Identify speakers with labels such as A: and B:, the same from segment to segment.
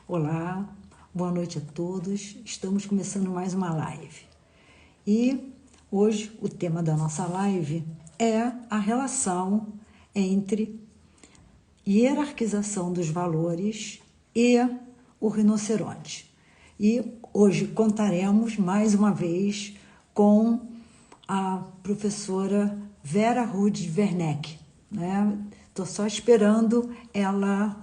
A: Olá, boa noite a todos. Estamos começando mais uma live. E hoje o tema da nossa live é a relação entre hierarquização dos valores e o rinoceronte. E hoje contaremos mais uma vez com a professora Vera Rude Werneck, né? Estou só esperando ela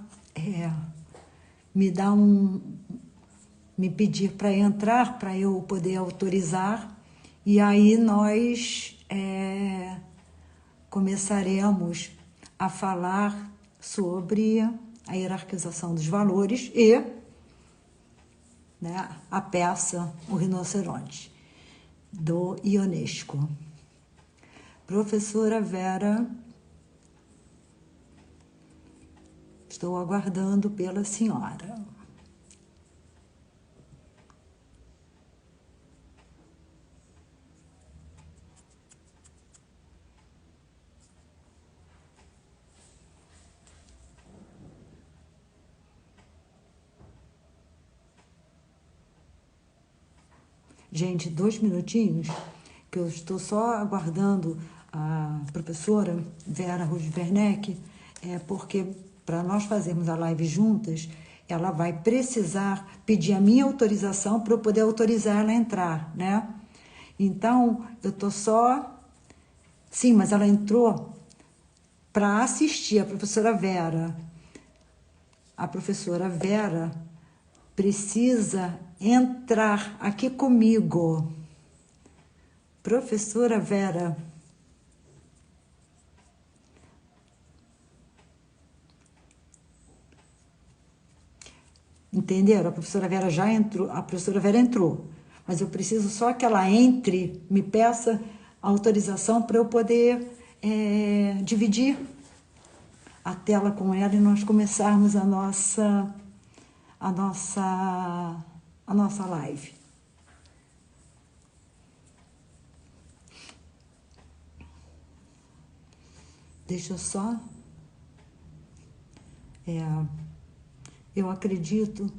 A: me dar me pedir para entrar, para eu poder autorizar, e aí nós começaremos a falar sobre a hierarquização dos valores e, né, a peça O Rinoceronte, do Ionesco. Professora Vera, estou aguardando pela senhora. Gente, 2 minutinhos, que eu estou só aguardando a professora Vera Rude Werneck, porque para nós fazermos a live juntas, ela vai precisar pedir a minha autorização para eu poder autorizar ela a entrar, né? Então, eu estou só... Sim, mas ela entrou para assistir a professora Vera. A professora Vera precisa entrar aqui comigo. Professora Vera. Entenderam? A professora Vera já entrou, a professora Vera entrou, mas eu preciso só que ela entre, me peça autorização para eu poder dividir a tela com ela e nós começarmos a nossa live. Deixa eu só... eu acredito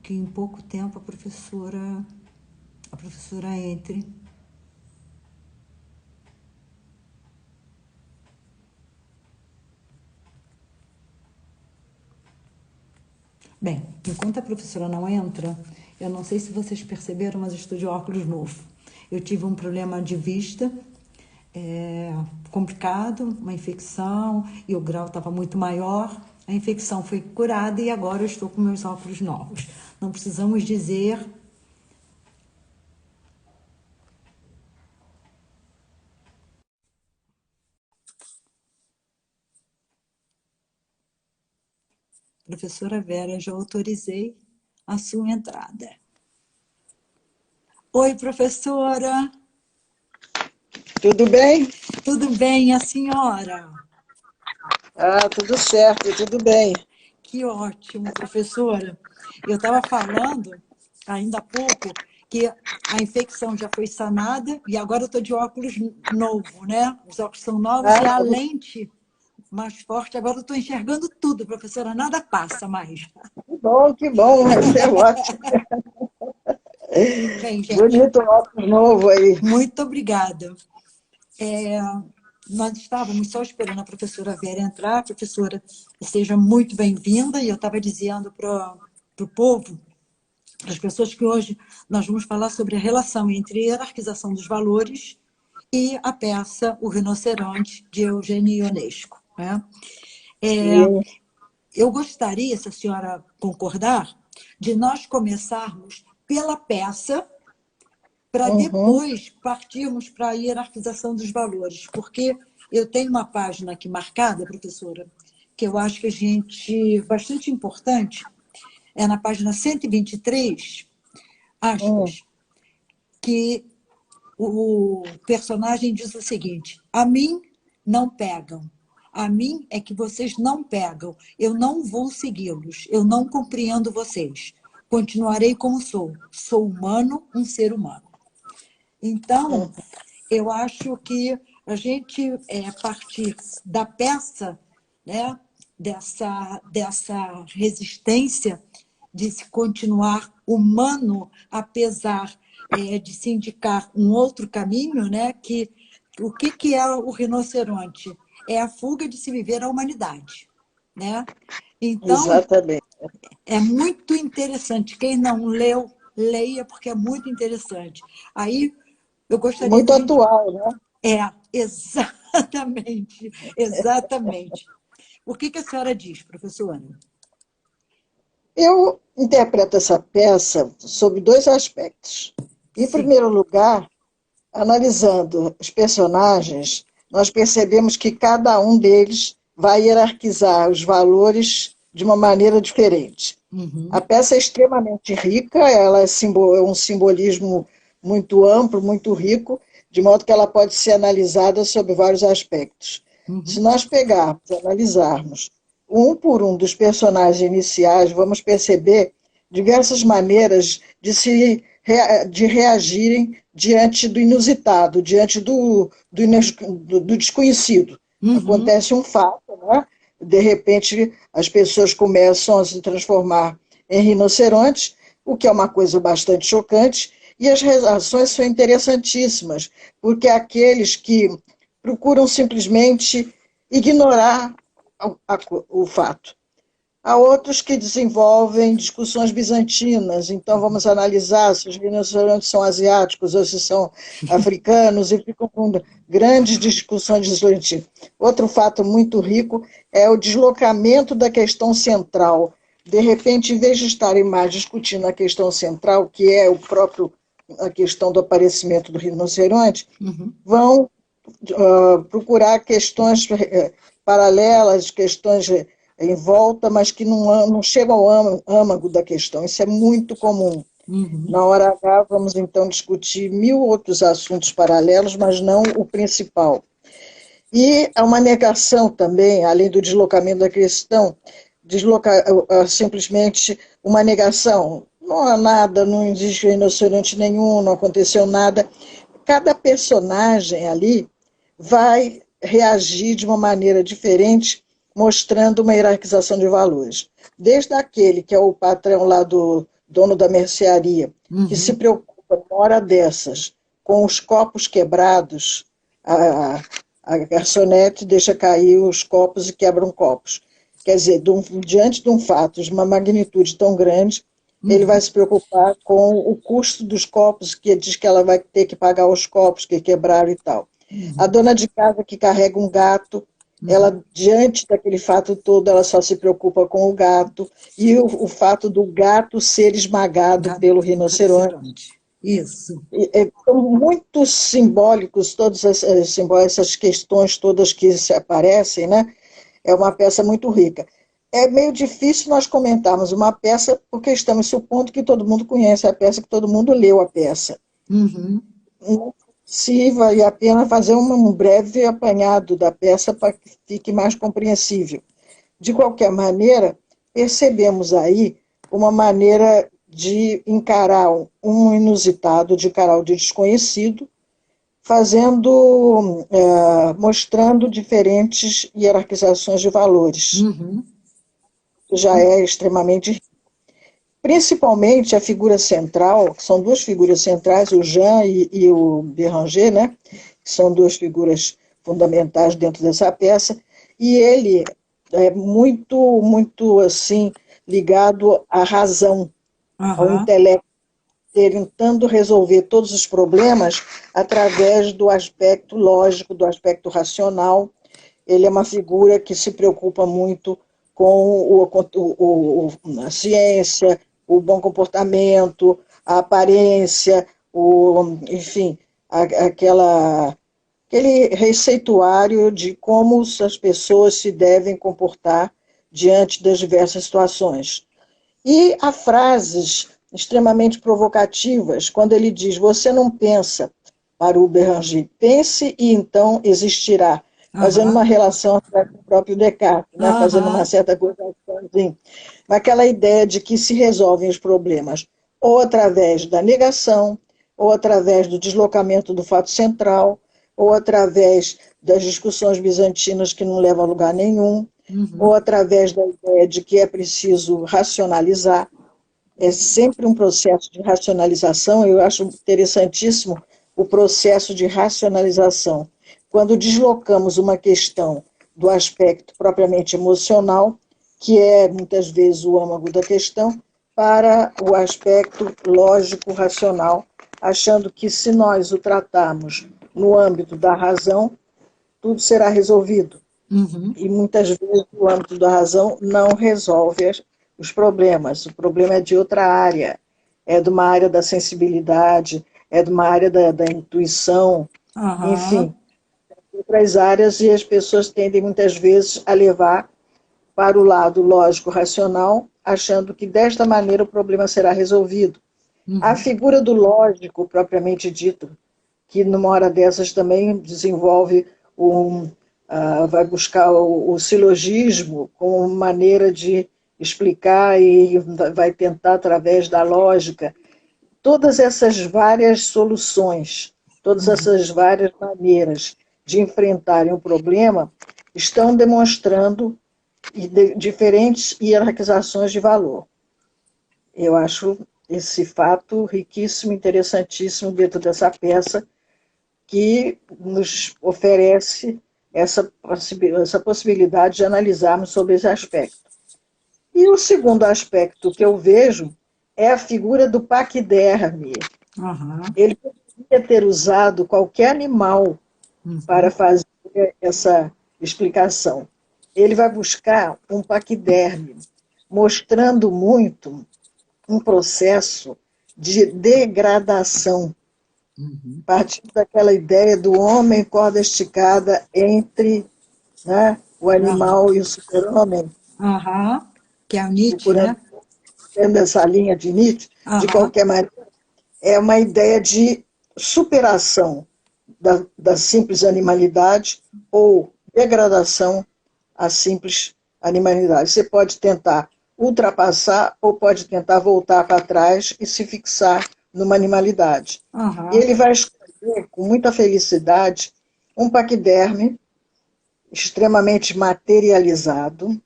A: que em pouco tempo a professora entre. Bem, enquanto a professora não entra, eu não sei se vocês perceberam, mas eu estou de óculos novo. Eu tive um problema de vista complicado, uma infecção, e o grau estava muito maior. A infecção foi curada e agora eu estou com meus óculos novos. Não precisamos dizer... Professora Vera, já autorizei a sua entrada. Oi, professora.
B: Tudo bem?
A: Tudo bem, a senhora?
B: Tudo certo, tudo bem.
A: Que ótimo, professora. Eu estava falando, ainda há pouco, que a infecção já foi sanada e agora eu estou de óculos novo, né? Os óculos são novos e a lente mais forte. Agora eu estou enxergando tudo, professora, nada passa mais.
B: Que bom, isso é ótimo.
A: Bem, gente,
B: bonito óculos novo aí.
A: muito obrigada. Nós estávamos só esperando a professora Vera entrar. Professora, seja muito bem-vinda. E eu estava dizendo para o povo, para as pessoas, que hoje nós vamos falar sobre a relação entre a hierarquização dos valores e a peça O Rinoceronte, de Eugênio Ionesco, né? Eu gostaria, se a senhora concordar, de nós começarmos pela peça para depois partirmos para a hierarquização dos valores, porque eu tenho uma página aqui marcada, professora, que eu acho que a gente, bastante importante, é na página 123, aspas, que o personagem diz o seguinte: a mim não pegam, a mim é que vocês não pegam, eu não vou segui-los, eu não compreendo vocês, continuarei como sou humano, um ser humano. Então, eu acho que a gente partir da peça, né, dessa resistência de se continuar humano, apesar de se indicar um outro caminho, né? O que é o rinoceronte? É a fuga de se viver a humanidade, né? Então,
B: Exatamente.
A: é muito interessante. Quem não leu, leia, porque é muito interessante. Aí, eu gostaria
B: Muito
A: da gente...
B: atual, né?
A: Exatamente, exatamente. O que a senhora diz, professora?
B: Eu interpreto essa peça sob dois aspectos. Em
A: Sim.
B: primeiro lugar, analisando os personagens, nós percebemos que cada um deles vai hierarquizar os valores de uma maneira diferente. A
A: Uhum.
B: peça é extremamente rica, ela é um simbolismo muito amplo, muito rico, de modo que ela pode ser analisada sob vários aspectos. Se
A: Uhum.
B: nós pegarmos e analisarmos um por um dos personagens iniciais, vamos perceber diversas maneiras de reagirem diante do inusitado, diante do desconhecido.
A: Uhum.
B: Acontece um fato, né? De repente as pessoas começam a se transformar em rinocerontes, o que é uma coisa bastante chocante, e as reações são interessantíssimas, porque aqueles que procuram simplesmente ignorar o fato. Há outros que desenvolvem discussões bizantinas, então vamos analisar se os rinocerontes são asiáticos ou se são africanos, e ficam com grandes discussões bizantinas. Outro fato muito rico é o deslocamento da questão central. De repente, em vez de estarem mais discutindo a questão central, que é a questão do aparecimento do rinoceronte,
A: Uhum.
B: vão procurar questões paralelas, questões em volta, mas que não chegam ao âmago da questão. Isso é muito comum.
A: Uhum.
B: Na hora H, vamos então discutir mil outros assuntos paralelos, mas não o principal. E há uma negação também, além do deslocamento da questão, simplesmente uma negação. Não há nada, não existe rinoceronte nenhum, não aconteceu nada. Cada personagem ali vai reagir de uma maneira diferente, mostrando uma hierarquização de valores. Desde aquele que é o patrão lá do dono da mercearia, que se
A: Uhum.
B: preocupa, uma hora dessas, com os copos quebrados, a garçonete deixa cair os copos e quebram copos. Quer dizer, diante de um fato de uma magnitude tão grande, ele vai
A: Uhum.
B: se preocupar com o custo dos copos, que diz que ela vai ter que pagar os copos que quebraram e tal. A
A: Uhum.
B: dona de casa que carrega um gato,
A: Uhum.
B: ela, diante daquele fato todo, ela só se preocupa com o gato e o fato do gato ser esmagado
A: Gado
B: pelo
A: pelo
B: rinoceronte.
A: rinoceronte. Isso.
B: São muito simbólicos todas essas questões todas que se aparecem, né? É uma peça muito rica. É meio difícil nós comentarmos uma peça porque estamos supondo que todo mundo conhece a peça, que todo mundo leu a peça.
A: Uhum.
B: Se vale a pena fazer um breve apanhado da peça para que fique mais compreensível. De qualquer maneira, percebemos aí uma maneira de encarar um inusitado, de encarar o desconhecido, mostrando diferentes hierarquizações de valores.
A: Uhum.
B: Já é extremamente, principalmente a figura central, que são duas figuras centrais, o Jean e o Béranger, né? Que são duas figuras fundamentais dentro dessa peça, e ele é muito, muito assim, ligado à razão, ao
A: Aham.
B: intelecto, tentando resolver todos os problemas através do aspecto lógico, do aspecto racional. Ele é uma figura que se preocupa muito com a ciência, o bom comportamento, a aparência, enfim, aquele receituário de como as pessoas se devem comportar diante das diversas situações. E há frases extremamente provocativas, quando ele diz: você não pensa, para o Béranger, pense e então existirá, fazendo uma
A: Aham.
B: relação com o próprio Descartes, né? Fazendo uma
A: Aham.
B: certa coisa assim. Aquela ideia de que se resolvem os problemas ou através da negação, ou através do deslocamento do fato central, ou através das discussões bizantinas que não levam a lugar nenhum, ou através da ideia de que é preciso racionalizar. É sempre um processo de racionalização. Eu acho interessantíssimo o processo de racionalização. Quando deslocamos uma questão do aspecto propriamente emocional, que é muitas vezes o âmago da questão, para o aspecto lógico-racional, achando que se nós o tratarmos no âmbito da razão, tudo será resolvido. E muitas vezes o âmbito da razão não resolve os problemas. O problema é de outra área, é de uma área da sensibilidade, é de uma área da intuição, enfim, outras áreas, e as pessoas tendem muitas vezes a levar para o lado lógico-racional, achando que desta maneira o problema será resolvido. A figura do lógico, propriamente dito, que numa hora dessas também desenvolve vai buscar o silogismo como maneira de explicar e vai tentar, através da lógica, todas essas várias soluções, todas essas várias maneiras de enfrentarem o problema estão demonstrando diferentes hierarquizações de valor. Eu acho esse fato riquíssimo, interessantíssimo dentro dessa peça, que nos oferece essa possibilidade de analisarmos sobre esse aspecto. E o segundo aspecto que eu vejo é a figura do paquiderme. Ele poderia ter usado qualquer animal para fazer essa explicação. Ele vai buscar um paquiderme, mostrando muito um processo de degradação, partindo daquela ideia do homem corda esticada entre, né, o animal e o super-homem.
A: Que é o Nietzsche, né?
B: Dentro dessa linha de Nietzsche, de qualquer maneira, é uma ideia de superação da simples animalidade ou degradação à simples animalidade. Você pode tentar ultrapassar ou pode tentar voltar para trás e se fixar numa animalidade. E ele vai escolher, com muita felicidade, um paquiderme extremamente materializado,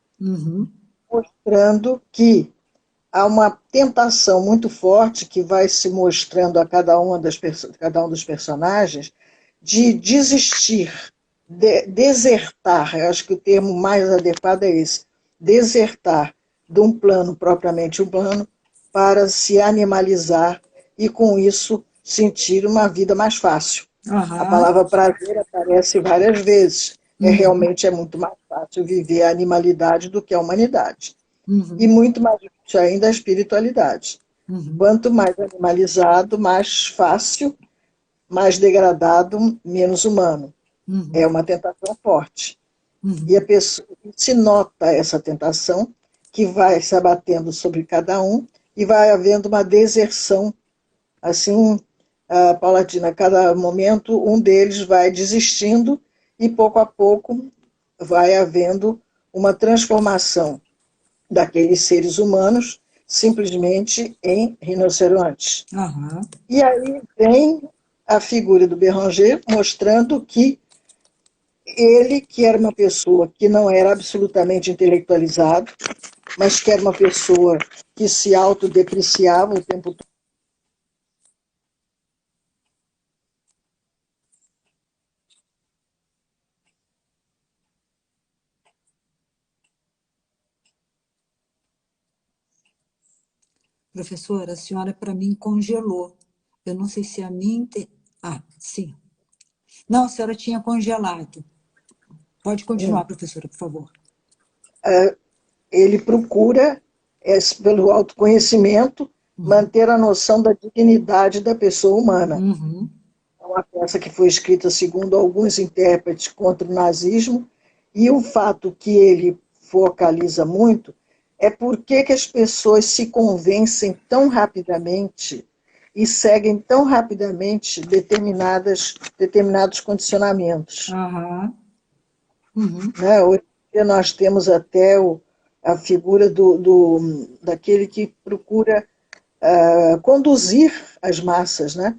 B: mostrando que há uma tentação muito forte que vai se mostrando a cada um dos personagens de desistir, desertar. Eu acho que o termo mais adequado é esse, desertar de um plano propriamente humano para se animalizar e, com isso, sentir uma vida mais fácil. A palavra prazer aparece várias vezes. Realmente é muito mais fácil viver a animalidade do que a humanidade. E muito mais difícil ainda a espiritualidade. Quanto mais animalizado, mais fácil, mais degradado, menos humano. É uma tentação forte. E a pessoa se nota essa tentação, que vai se abatendo sobre cada um, e vai havendo uma deserção, assim, paulatina. A cada momento, um deles vai desistindo, e pouco a pouco vai havendo uma transformação daqueles seres humanos simplesmente em rinocerontes. E aí vem a figura do Béranger mostrando que ele, que era uma pessoa que não era absolutamente intelectualizado, mas que era uma pessoa que se autodepreciava o tempo todo.
A: Professora, a senhora, para mim, congelou. Eu não sei se a minha... sim. Não, a senhora tinha congelado. Pode continuar, professora, por favor.
B: Ele procura, pelo autoconhecimento, manter a noção da dignidade da pessoa humana. É uma peça que foi escrita, segundo alguns intérpretes, contra o nazismo, e o fato que ele focaliza muito é por que as pessoas se convencem tão rapidamente e seguem tão rapidamente determinados condicionamentos. Né? Hoje nós temos até a figura daquele que procura conduzir as massas, né?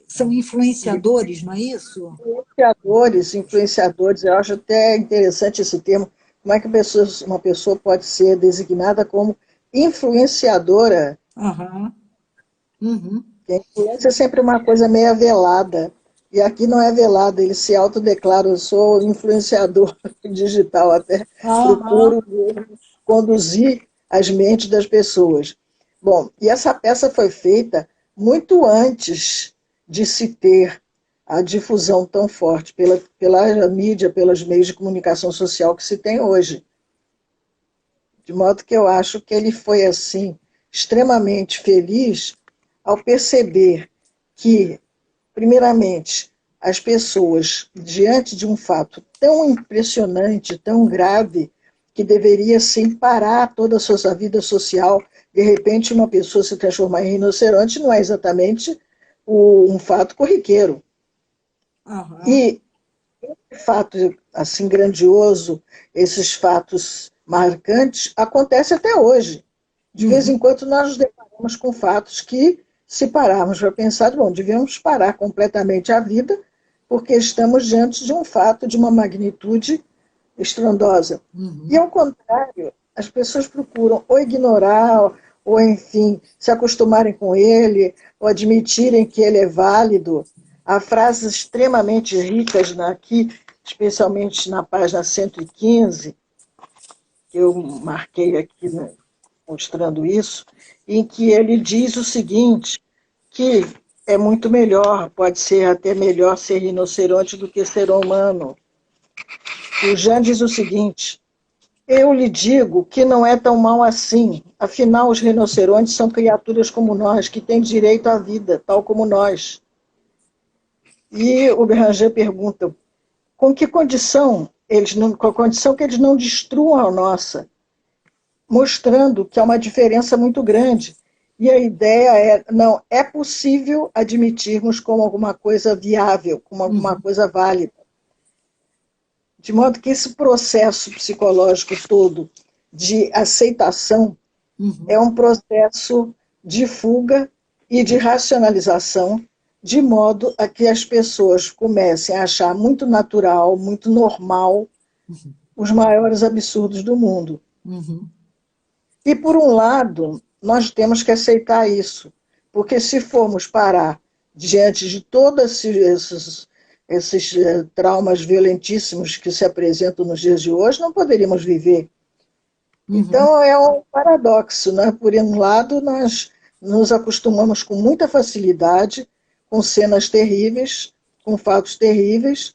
A: são influenciadores, não é isso?
B: Influenciadores, eu acho até interessante esse termo. Como é que uma pessoa pode ser designada como influenciadora?
A: Aham. Uhum.
B: Porque a influência é sempre uma coisa meio velada. E aqui não é velada, ele se autodeclara, eu sou influenciador digital, até
A: Aham.
B: procuro conduzir as mentes das pessoas. Bom, e essa peça foi feita muito antes de se ter a difusão tão forte pela mídia, pelos meios de comunicação social que se tem hoje. De modo que eu acho que ele foi, assim, extremamente feliz ao perceber que, primeiramente, as pessoas, diante de um fato tão impressionante, tão grave, que deveria sim parar toda a sua vida social, de repente uma pessoa se transformar em rinoceronte não é exatamente um fato corriqueiro.
A: Aham.
B: E fato assim grandioso, esses fatos marcantes, acontece até hoje. De vez em
A: Uhum.
B: quando nós nos deparamos com fatos que, se pararmos para pensar, bom, devemos parar completamente a vida, porque estamos diante de um fato de uma magnitude estrondosa. E,
A: Uhum.
B: ao contrário, as pessoas procuram ou ignorar, ou, enfim, se acostumarem com ele, ou admitirem que ele é válido. Há frases extremamente ricas aqui, especialmente na página 115, que eu marquei aqui, né, mostrando isso, em que ele diz o seguinte, que é muito melhor, pode ser até melhor ser rinoceronte do que ser humano. O Jean diz o seguinte: eu lhe digo que não é tão mal assim. Afinal, os rinocerontes são criaturas como nós, que têm direito à vida, tal como nós. E o Beranger pergunta, com que condição? Com a condição que eles não destruam a nossa, mostrando que há uma diferença muito grande. E a ideia é, não, é possível admitirmos como alguma coisa viável, como alguma
A: Uhum.
B: coisa válida. De modo que esse processo psicológico todo de aceitação é
A: Uhum.
B: um processo de fuga e de racionalização, de modo a que as pessoas comecem a achar muito natural, muito normal, os maiores absurdos do mundo.
A: Uhum.
B: E, por um lado, nós temos que aceitar isso, porque se formos parar diante de todos esses traumas violentíssimos que se apresentam nos dias de hoje, não poderíamos viver.
A: Uhum.
B: Então, é um paradoxo, né? Por um lado, nós nos acostumamos com muita facilidade com cenas terríveis, com fatos terríveis,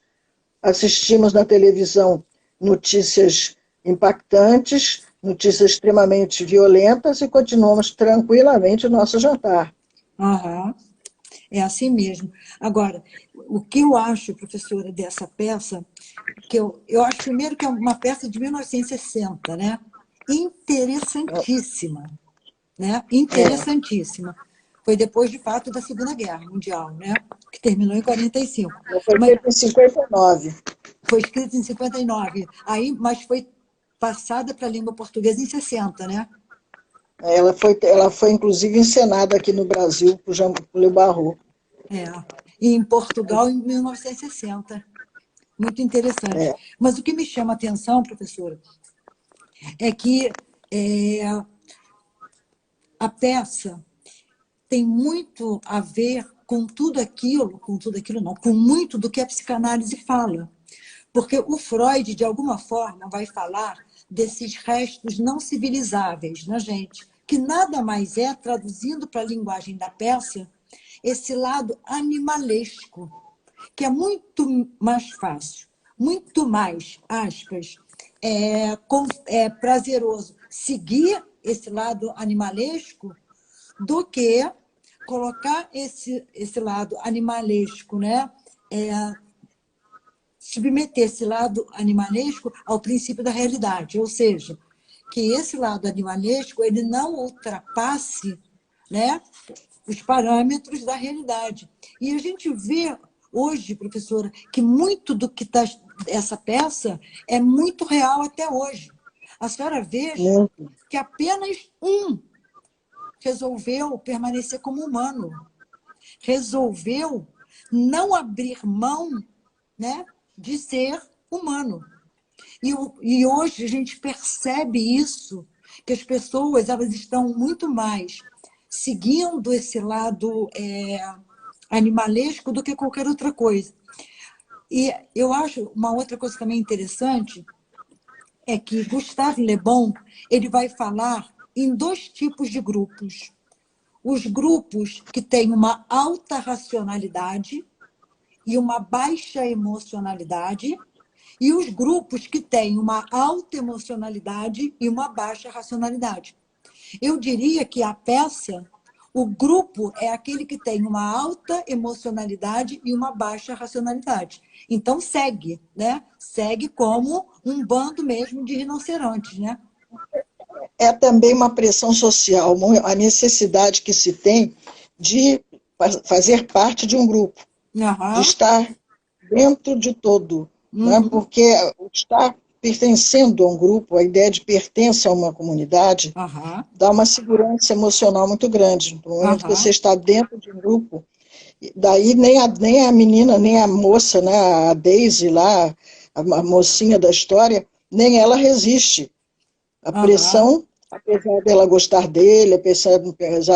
B: assistimos na televisão notícias impactantes, notícias extremamente violentas e continuamos tranquilamente o nosso jantar.
A: Aham. É assim mesmo. Agora, o que eu acho, professora, dessa peça, que eu acho primeiro que é uma peça de 1960, né? Interessantíssima, né?
B: É,
A: Interessantíssima. Foi depois, de fato, da Segunda Guerra Mundial, né? Que terminou em 45.
B: foi
A: Mas
B: feito em 59.
A: foi escrita em 59. Aí, mas foi passada para a língua portuguesa em 60, né?
B: Ela foi inclusive encenada aqui no Brasil por Jean Paul Barrault.
A: É. E em Portugal em 1960. Muito interessante.
B: É,
A: Mas o que me chama a atenção, professora, é que é, a peça tem muito a ver com tudo aquilo não, com muito do que a psicanálise fala. Porque o Freud, de alguma forma, vai falar desses restos não civilizáveis na gente, que nada mais é, traduzindo para a linguagem da peça, esse lado animalesco, que é muito mais fácil, muito mais, aspas, prazeroso seguir esse lado animalesco do que colocar esse lado animalesco, né? É, submeter esse lado animalesco ao princípio da realidade, ou seja, que esse lado animalesco ele não ultrapasse, né, os parâmetros da realidade. E a gente vê hoje, professora, que muito do que está essa peça é muito real até hoje. A senhora veja
B: muito.
A: que apenas resolveu permanecer como humano, resolveu não abrir mão, né, de ser humano. E hoje a gente percebe isso, que as pessoas elas estão muito mais seguindo esse lado animalesco do que qualquer outra coisa. E eu acho uma outra coisa também interessante é que Gustave Le Bon ele vai falar em dois tipos de grupos. Os grupos que têm uma alta racionalidade e uma baixa emocionalidade, e os grupos que têm uma alta emocionalidade e uma baixa racionalidade. Eu diria que a peça, o grupo é aquele que tem uma alta emocionalidade e uma baixa racionalidade. Então segue, né? Segue como um bando mesmo de rinocerontes, né?
B: É também uma pressão social, a necessidade que se tem de fazer parte de um grupo, de estar dentro de todo, né? Porque estar pertencendo a um grupo, a ideia de pertença a uma comunidade, dá uma segurança emocional muito grande. No momento que você está dentro de um grupo, daí nem a menina, nem a moça, né, a Daisy lá, a mocinha da história, nem ela resiste. A pressão, apesar dela gostar dele, apesar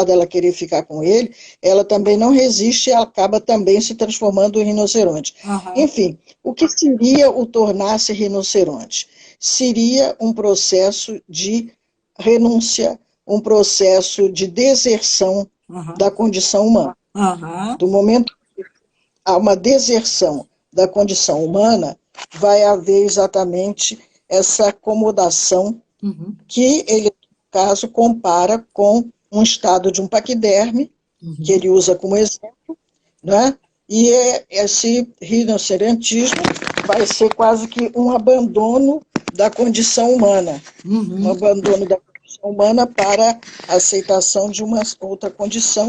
B: dela querer ficar com ele, ela também não resiste e acaba também se transformando em rinoceronte. Enfim, o que seria o tornar-se rinoceronte? Seria um processo de renúncia, um processo de deserção da condição humana. Do momento que há uma deserção da condição humana, vai haver exatamente essa acomodação que ele, no caso, compara com um estado de um paquiderme, que ele usa como exemplo, né? E esse rinocerontismo vai ser quase que um abandono da condição humana, um abandono da condição humana para a aceitação de uma outra condição,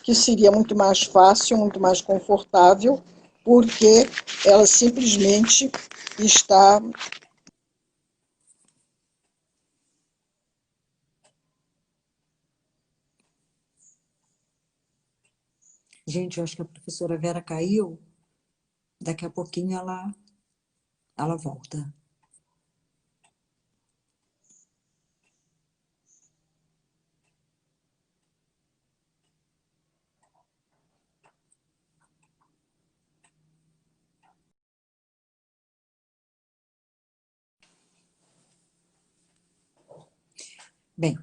B: que seria muito mais fácil, muito mais confortável, porque ela simplesmente está...
A: Gente, eu acho que a professora Vera caiu. Daqui a pouquinho ela volta. Bem,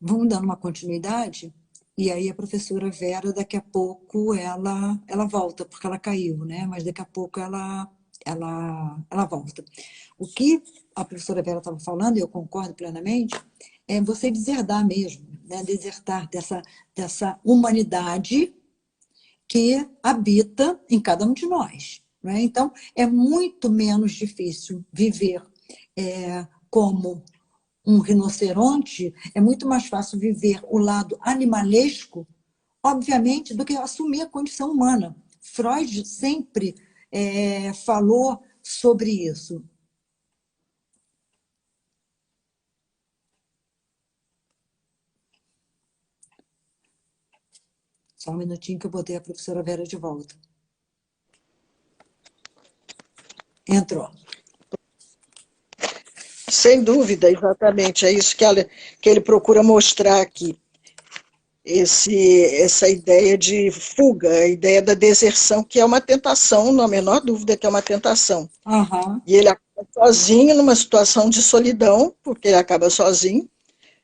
A: vamos dando uma continuidade, e aí a professora Vera, daqui a pouco, ela volta, porque ela caiu, né? Mas daqui a pouco ela volta. O que a professora Vera estava falando, e eu concordo plenamente, é você deserdar mesmo, né? Desertar dessa humanidade que habita em cada um de nós. Né? Então, é muito menos difícil viver como um rinoceronte, é muito mais fácil viver o lado animalesco, obviamente, do que assumir a condição humana. Freud sempre falou sobre isso. Só um minutinho que eu botei a professora Vera de volta. Entrou.
B: Sem dúvida, exatamente. É isso que ele procura mostrar aqui. Essa ideia de fuga, a ideia da deserção, que é uma tentação, não há a menor dúvida que é uma tentação. E ele acaba sozinho, numa situação de solidão, porque ele acaba sozinho,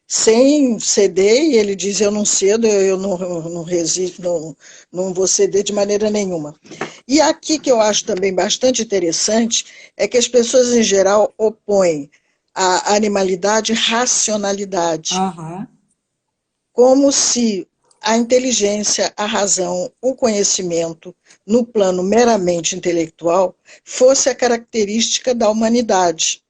B: sem ceder, e ele diz, eu não cedo, eu não resisto, não vou ceder de maneira nenhuma. E aqui que eu acho também bastante interessante, é que as pessoas em geral opõem a animalidade à racionalidade. Como se a inteligência, a razão, o conhecimento, no plano meramente intelectual, fosse a característica da humanidade.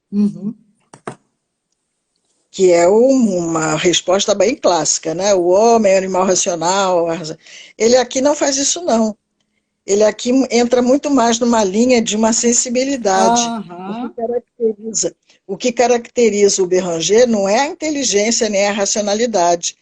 B: Que é uma resposta bem clássica, né? O homem é um animal racional. Ele aqui não faz isso, não. Ele aqui entra muito mais numa linha de uma sensibilidade. O que caracteriza o Béranger não é a inteligência nem a racionalidade,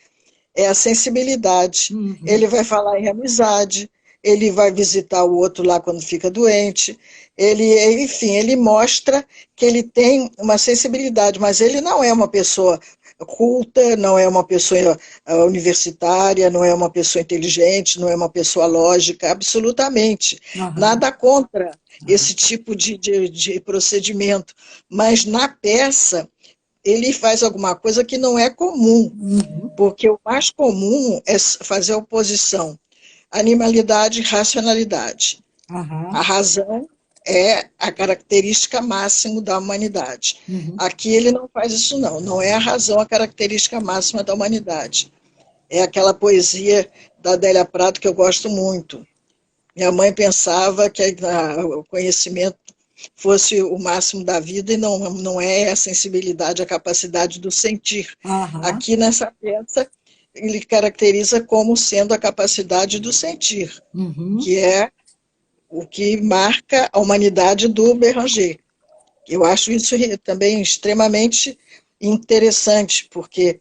B: é a sensibilidade.
A: Uhum.
B: Ele vai falar em amizade, ele vai visitar o outro lá quando fica doente, enfim, ele mostra que ele tem uma sensibilidade, mas ele não é uma pessoa culta, não é uma pessoa universitária, não é uma pessoa inteligente, não é uma pessoa lógica, absolutamente.
A: Uhum.
B: Nada contra esse tipo de procedimento, mas na peça ele faz alguma coisa que não é comum, porque o mais comum é fazer a oposição animalidade e racionalidade.
A: Uhum.
B: A razão é a característica máxima da humanidade. Aqui ele não faz isso não, não é a razão a característica máxima da humanidade. É aquela poesia da Adélia Prado que eu gosto muito. Minha mãe pensava que o conhecimento fosse o máximo da vida e não é a sensibilidade, a capacidade do sentir.
A: Uhum.
B: Aqui nessa peça ele caracteriza como sendo a capacidade do sentir, que é o que marca a humanidade do Béranger. Eu acho isso também extremamente interessante, porque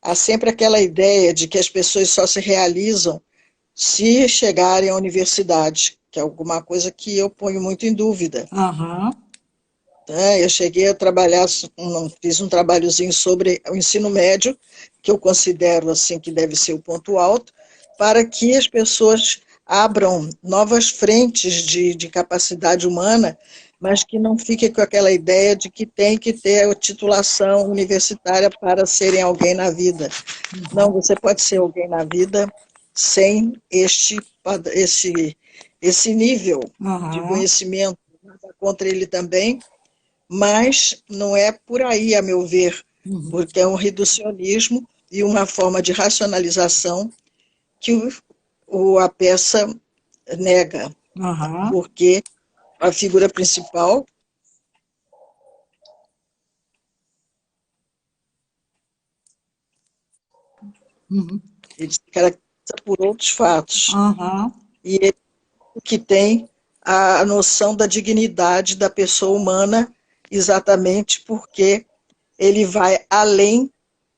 B: há sempre aquela ideia de que as pessoas só se realizam se chegarem à universidade, que é alguma coisa que eu ponho muito em dúvida.
A: Uhum.
B: Eu cheguei a trabalhar, fiz um trabalhozinho sobre o ensino médio, que eu considero assim que deve ser o ponto alto, para que as pessoas abram novas frentes de capacidade humana, mas que não fiquem com aquela ideia de que tem que ter a titulação universitária para serem alguém na vida. Não, você pode ser alguém na vida sem esse nível de conhecimento, nada contra ele também, mas não é por aí, a meu ver, porque é um reducionismo e uma forma de racionalização que a peça nega, porque a figura principal ele se caracteriza por outros fatos, e ele que tem a noção da dignidade da pessoa humana, exatamente porque ele vai além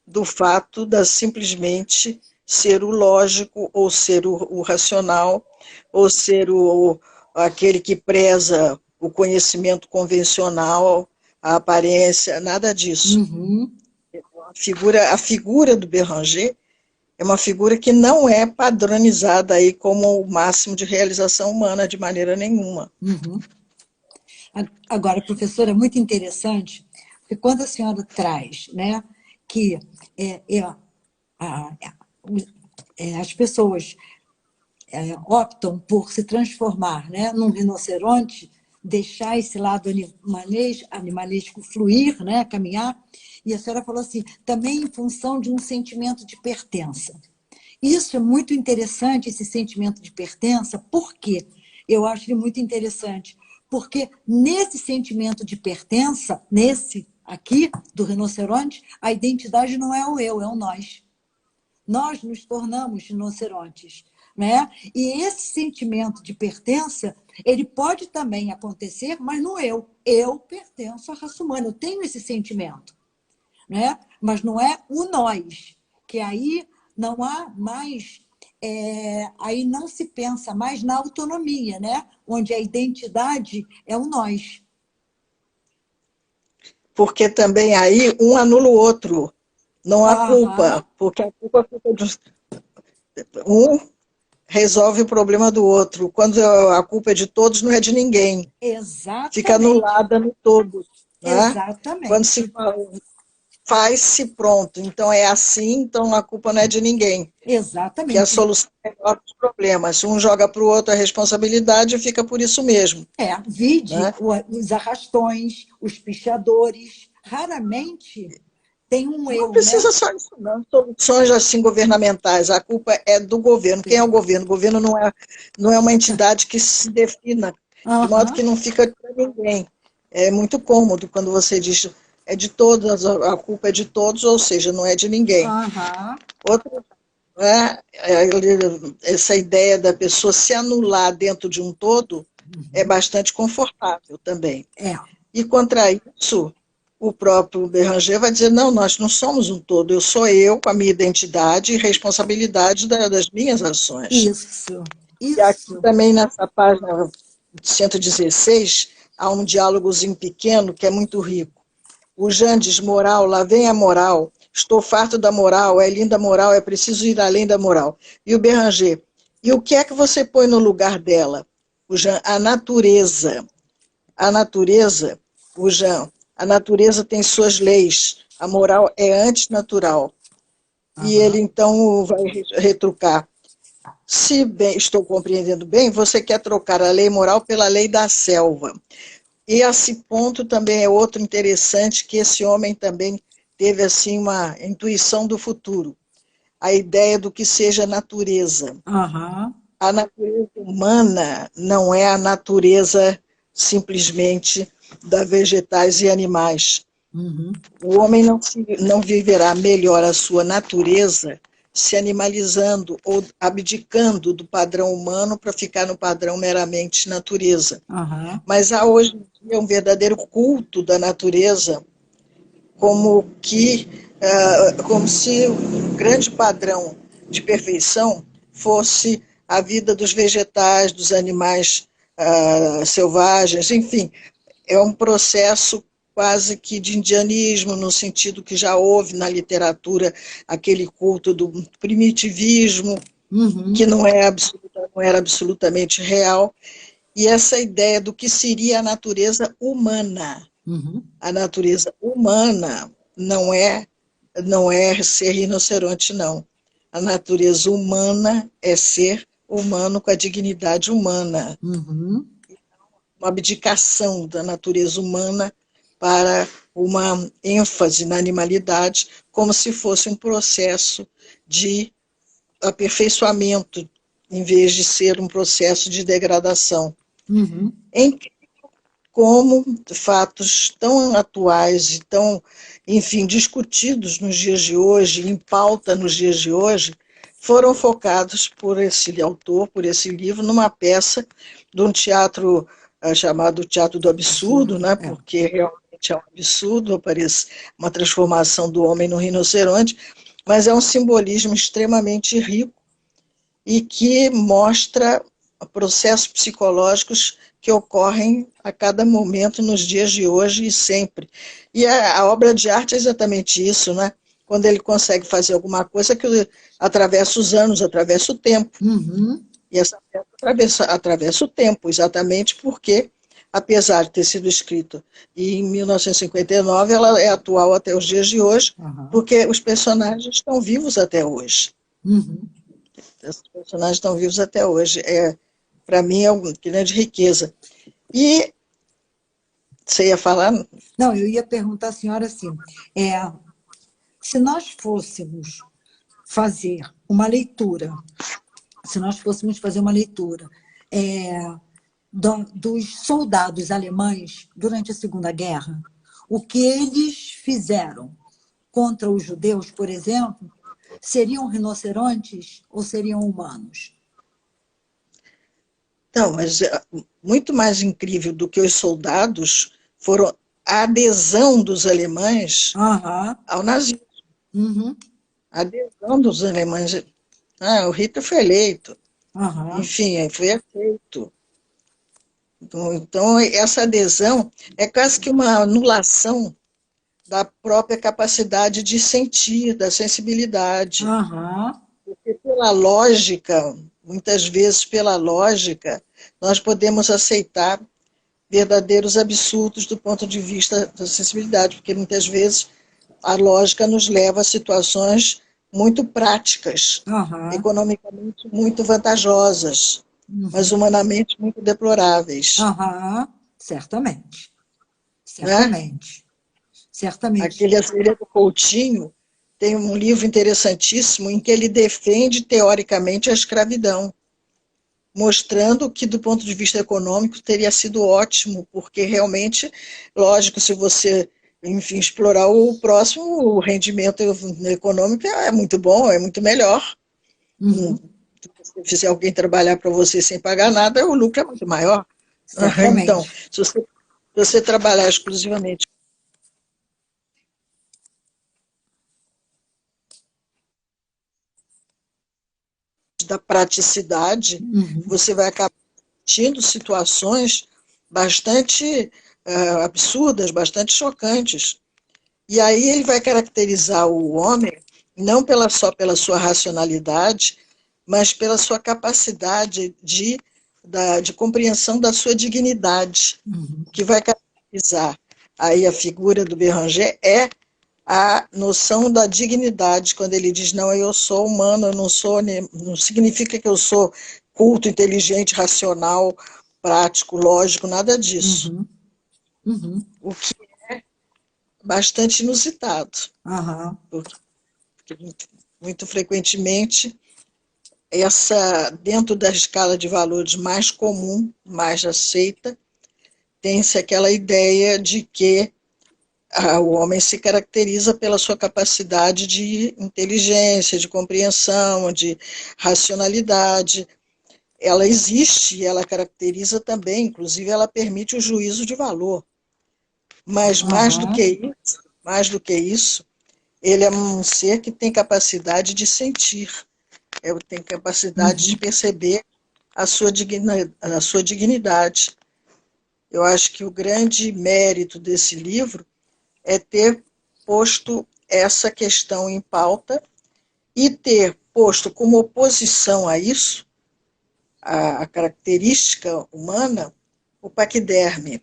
B: do fato de simplesmente ser o lógico, ou ser o racional, ou ser aquele que preza o conhecimento convencional, a aparência, nada disso. A figura do Béranger é uma figura que não é padronizada aí como o máximo de realização humana de maneira nenhuma.
A: Agora, professora, é muito interessante, porque quando a senhora traz, né, que as pessoas optam por se transformar, né, num rinoceronte, deixar esse lado animalístico fluir, né, caminhar, e a senhora falou assim, também em função de um sentimento de pertença. Isso é muito interessante, esse sentimento de pertença, por quê? Eu acho ele muito interessante, porque nesse sentimento de pertença, nesse aqui, do rinoceronte, a identidade não é o eu, é o nós. Nós nos tornamos rinocerontes, né? E esse sentimento de pertença, ele pode também acontecer, mas no eu. Eu pertenço à raça humana, eu tenho esse sentimento, né? Mas não é o nós, que aí não há mais, aí não se pensa mais na autonomia, né? Onde a identidade é o nós.
B: Porque também aí um anula o outro, não há culpa, porque a culpa fica um resolve o problema do outro. Quando a culpa é de todos, não é de ninguém.
A: Exatamente.
B: Fica anulada no todo. Né?
A: Exatamente.
B: Quando se faz-se pronto. Então é assim, então a culpa não é de ninguém.
A: Exatamente.
B: Que a solução é os problemas. Um joga para o outro a responsabilidade e fica por isso mesmo.
A: Vide, né? Os arrastões, os pichadores, raramente tem um eu.
B: Não precisa, né? Só isso, não. Soluções assim governamentais. A culpa é do governo. Quem é o governo? O governo não é uma entidade que se defina, de modo que não fica para ninguém. É muito cômodo quando você diz é de todos, a culpa é de todos, ou seja, não é de ninguém. Outra, essa ideia da pessoa se anular dentro de um todo é bastante confortável também. E contra isso, o próprio Béranger vai dizer, não, nós não somos um todo, eu sou eu com a minha identidade e responsabilidade das minhas ações.
A: Isso,
B: E aqui
A: isso.
B: também nessa página 116, há um diálogozinho pequeno que é muito rico. O Jean diz, moral, lá vem a moral, estou farto da moral, é linda a moral, é preciso ir além da moral. E o Béranger, e o que é que você põe no lugar dela? O Jean, a natureza. A natureza, o Jean, a natureza tem suas leis, a moral é antinatural. E ele então vai retrucar. Se bem, estou compreendendo bem, você quer trocar a lei moral pela lei da selva. E esse ponto também é outro interessante, que esse homem também teve assim uma intuição do futuro. A ideia do que seja natureza.
A: Aham.
B: A natureza humana não é a natureza simplesmente da vegetais e animais.
A: Uhum.
B: O homem não viverá melhor a sua natureza se animalizando ou abdicando do padrão humano para ficar no padrão meramente natureza.
A: Aham.
B: Mas há hoje em dia um verdadeiro culto da natureza, como se o grande padrão de perfeição fosse a vida dos vegetais, dos animais selvagens, enfim, é um processo quase que de indianismo, no sentido que já houve na literatura aquele culto do primitivismo,
A: Uhum.
B: que não era absolutamente real, e essa ideia do que seria a natureza humana.
A: Uhum.
B: A natureza humana não é ser rinoceronte, não. A natureza humana é ser humano com a dignidade humana.
A: Uhum.
B: Uma abdicação da natureza humana para uma ênfase na animalidade, como se fosse um processo de aperfeiçoamento, em vez de ser um processo de degradação.
A: Uhum.
B: Em como fatos tão atuais e tão, enfim, discutidos nos dias de hoje, em pauta nos dias de hoje, foram focados por esse autor, por esse livro, numa peça de um teatro chamado Teatro do Absurdo, né? Porque realmente é um absurdo, parece uma transformação do homem no rinoceronte, mas é um simbolismo extremamente rico e que mostra processos psicológicos que ocorrem a cada momento nos dias de hoje e sempre. E a obra de arte é exatamente isso, né? Quando ele consegue fazer alguma coisa que atravessa os anos, atravessa o tempo.
A: Uhum.
B: E essa peça atravessa o tempo, exatamente porque, apesar de ter sido escrita em 1959, ela é atual até os dias de hoje, porque os personagens estão vivos até hoje.
A: Uhum.
B: Esses personagens estão vivos até hoje. Para mim, é uma grande riqueza. E você ia falar?
A: Não, eu ia perguntar à senhora assim, se nós fôssemos fazer uma leitura, dos soldados alemães durante a Segunda Guerra, o que eles fizeram contra os judeus, por exemplo, seriam rinocerontes ou seriam humanos?
B: Não, mas muito mais incrível do que os soldados foram a adesão dos alemães ao nazismo.
A: Uhum.
B: A adesão dos alemães. O Hitler foi eleito. Enfim, foi aceito. Então, essa adesão é quase que uma anulação da própria capacidade de sentir, da sensibilidade. Porque pela lógica, muitas vezes pela lógica, nós podemos aceitar verdadeiros absurdos do ponto de vista da sensibilidade, porque muitas vezes a lógica nos leva a situações muito práticas, economicamente muito vantajosas, mas humanamente muito deploráveis.
A: Certamente. Certamente. Certamente.
B: Aquele Azevedo Coutinho tem um livro interessantíssimo em que ele defende teoricamente a escravidão, mostrando que do ponto de vista econômico teria sido ótimo, porque realmente, lógico, se você, enfim, explorar o próximo, o rendimento econômico é muito bom, é muito melhor. Se fizer alguém trabalhar para você sem pagar nada, o lucro é muito maior.
A: Certamente.
B: Então, se você trabalhar exclusivamente da praticidade, você vai acabar tendo situações bastante absurdas, bastante chocantes. E aí ele vai caracterizar o homem não só pela sua racionalidade, mas pela sua capacidade de compreensão da sua dignidade. O que vai caracterizar aí a figura do Béranger é a noção da dignidade, quando ele diz, não, eu sou humano, eu não significa que eu sou culto, inteligente, racional, prático, lógico, nada disso. O que é bastante inusitado, porque muito frequentemente dentro da escala de valores mais comum, mais aceita, tem-se aquela ideia de que o homem se caracteriza pela sua capacidade de inteligência, de compreensão, de racionalidade. Ela existe e ela caracteriza também, inclusive ela permite o juízo de valor. Mas mais do que isso, ele é um ser que tem capacidade de sentir, tem capacidade de perceber a sua dignidade. Eu acho que o grande mérito desse livro é ter posto essa questão em pauta e ter posto como oposição a isso, a característica humana, o paquiderme.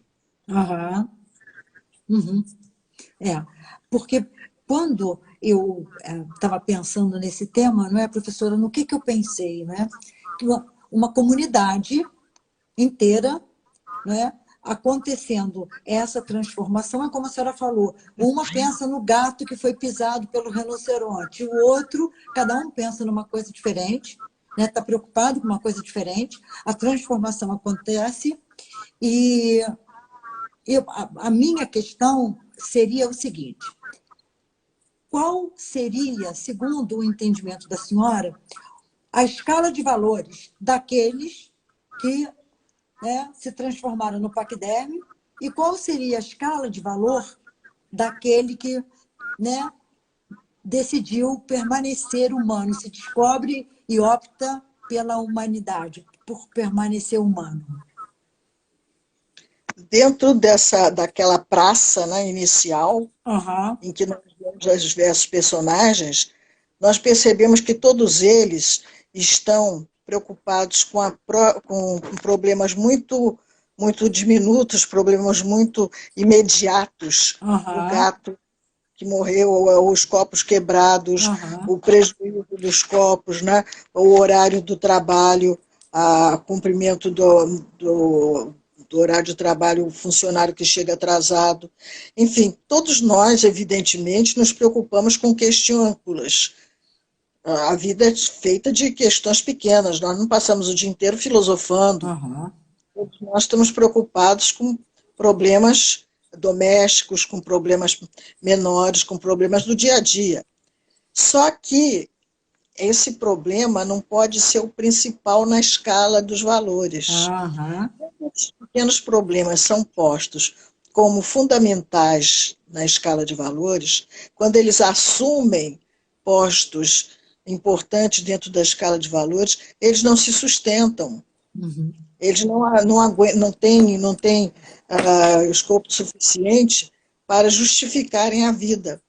A: Porque quando eu estava pensando nesse tema, não é, professora, no que eu pensei, né? Uma comunidade inteira, não é, acontecendo essa transformação, é como a senhora falou, uma pensa no gato que foi pisado pelo rinoceronte, o outro, cada um pensa numa coisa diferente, né? Está preocupado com uma coisa diferente, a transformação acontece e a minha questão seria o seguinte: qual seria, segundo o entendimento da senhora, a escala de valores daqueles que, né, se transformaram no paquiderme, e qual seria a escala de valor daquele que, né, decidiu permanecer humano, se descobre e opta pela humanidade, por permanecer humano?
B: Dentro daquela praça, né, inicial, em que nós vemos os diversos personagens, nós percebemos que todos eles estão preocupados com problemas muito, muito diminutos, problemas muito imediatos. O gato que morreu, os copos quebrados, o prejuízo dos copos, né? O horário do trabalho, o cumprimento do horário de trabalho, o funcionário que chega atrasado. Enfim, todos nós, evidentemente, nos preocupamos com questões. A vida é feita de questões pequenas, nós não passamos o dia inteiro filosofando. Todos nós estamos preocupados com problemas domésticos, com problemas menores, com problemas do dia a dia. Só que esse problema não pode ser o principal na escala dos valores. Os pequenos problemas são postos como fundamentais na escala de valores, quando eles assumem postos importantes dentro da escala de valores, eles não se sustentam. Eles não têm escopo suficiente para justificarem a vida.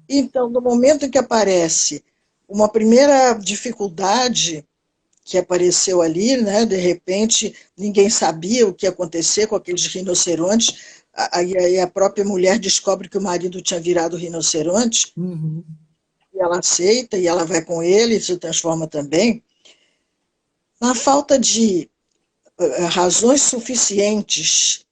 B: Então, no momento em que aparece uma primeira dificuldade que apareceu ali, né, de repente, ninguém sabia o que ia acontecer com aqueles rinocerontes, aí a própria mulher descobre que o marido tinha virado rinoceronte, e ela aceita, e ela vai com ele, e se transforma também. Na falta de razões suficientes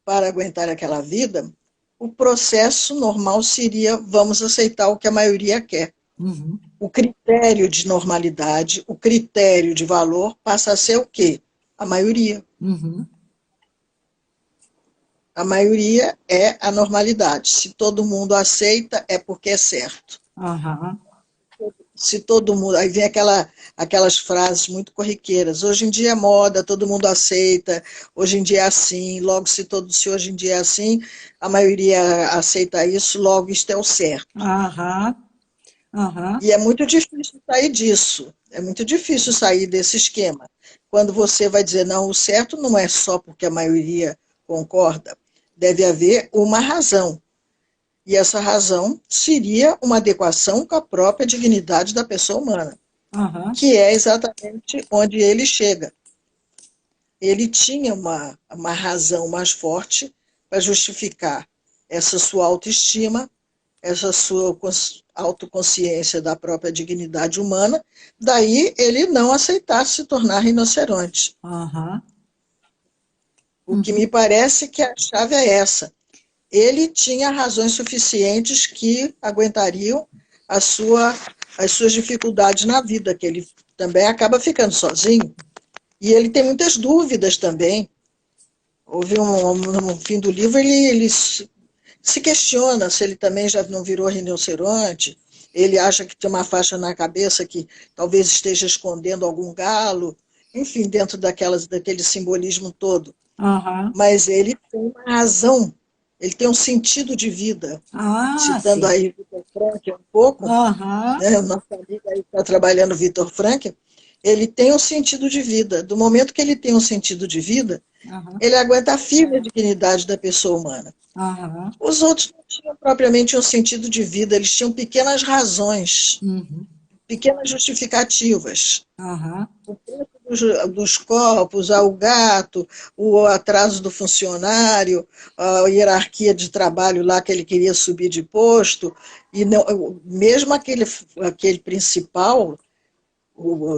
B: para aguentar aquela vida, o processo normal seria: vamos aceitar o que a maioria quer. O critério de normalidade, o critério de valor passa a ser o quê? A maioria. A maioria é a normalidade. Se todo mundo aceita, é porque é certo. Se todo mundo... Aí vem aquelas frases muito corriqueiras. Hoje em dia é moda, todo mundo aceita, hoje em dia é assim, logo se hoje em dia é assim, a maioria aceita isso, logo isto é o certo. E é muito difícil sair disso. É muito difícil sair desse esquema. Quando você vai dizer, não, o certo não é só porque a maioria concorda, deve haver uma razão. E essa razão seria uma adequação com a própria dignidade da pessoa humana,
A: Aham,
B: que é exatamente onde ele chega. Ele tinha uma razão mais forte para justificar essa sua autoestima, essa sua autoconsciência da própria dignidade humana, daí ele não aceitar se tornar rinoceronte.
A: aham,
B: O que me
A: uhum,
B: parece que a chave é essa. Ele tinha razões suficientes que aguentariam as suas dificuldades na vida, que ele também acaba ficando sozinho. E ele tem muitas dúvidas também. No fim do livro, ele se questiona se ele também já não virou rinoceronte. Ele acha que tem uma faixa na cabeça que talvez esteja escondendo algum galo. Enfim, dentro daquele simbolismo todo.
A: aham.
B: Mas ele tem uma razão, ele tem um sentido de vida.
A: Ah,
B: Citando
A: sim.
B: aí Vitor Frankl um pouco,
A: Aham,
B: né, o nosso amigo aí que está trabalhando, Vitor Frankl, ele tem um sentido de vida. Do momento que ele tem um sentido de vida,
A: aham,
B: ele aguenta firme a dignidade da pessoa humana.
A: aham,
B: Os outros não tinham propriamente um sentido de vida, eles tinham pequenas razões,
A: uhum,
B: pequenas justificativas.
A: aham,
B: O preço dos copos, o gato, o atraso do funcionário, a hierarquia de trabalho lá que ele queria subir de posto, e não, mesmo aquele principal,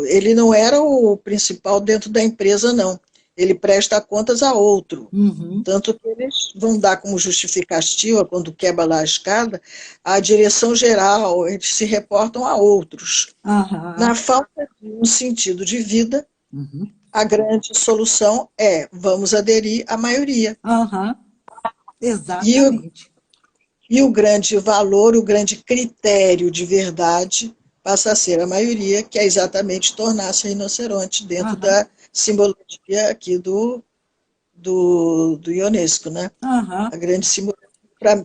B: ele não era o principal dentro da empresa, não. Ele presta contas a outro.
A: uhum,
B: Tanto que eles vão dar como justificativa, quando quebra lá a escada, a direção geral, eles se reportam a outros.
A: aham,
B: Na falta de um sentido de vida,
A: uhum,
B: a grande solução é vamos aderir à maioria.
A: aham,
B: E o,
A: exatamente.
B: e o grande valor, o grande critério de verdade passa a ser a maioria, que é exatamente tornar-se rinoceronte dentro
A: Aham,
B: da simbologia aqui do Ionesco, né?
A: aham.
B: A grande simbologia,